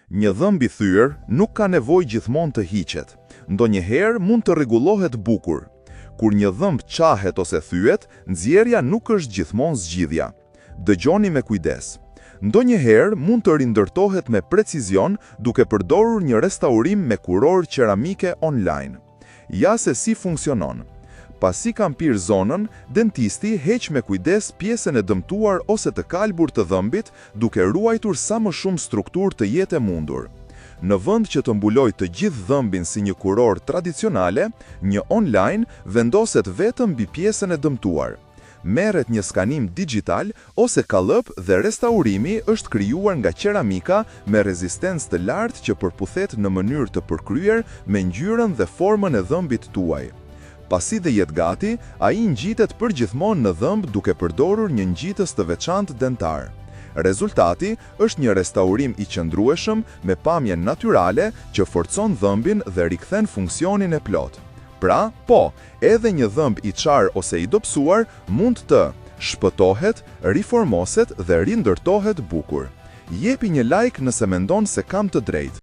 Një dhëmb i thyer nuk ka nevojë gjithmonë të hiqet. Ndonjëherë mund të rregullohet bukur. Kur një dhëmb qahet ose thyet, nxjerrja nuk është gjithmonë zgjidhja. Dëgjoni me kujdes. Ndonjëherë mund të rindërtohet me precizion duke përdorur një restaurim me kurorë qeramike online. Ja se si funksionon. Pasi kam pirë zonën, dentisti heq me kujdes pjesën e dëmtuar ose të kalbur të dhëmbit, duke ruajtur sa më shumë strukturë të jetë e mundur. Në vend që të mbuloj të gjithë dhëmbin si një kurorë tradicionale, një online vendoset vetëm mbi pjesën e dëmtuar. Merret një skanim digital ose kallëp dhe restaurimi është krijuar nga qeramika me rezistencë të lartë që përputhet në mënyrë të përkryer me ngjyrën dhe formën e dhëmbit tuaj. Pasi dhe jetë gati, ai ngjitet përgjithmonë në dhëmb duke përdorur një ngjitës të veçantë dentar. Rezultati është një restaurim i qëndrueshëm me pamje natyrale që forcon dhëmbin dhe rikthen funksionin e plot. Pra, po, edhe një dhëmb i çar ose i dobësuar mund të shpëtohet, riformoset dhe rindërtohet bukur. Jepi një like nëse mendon se kam të drejtë.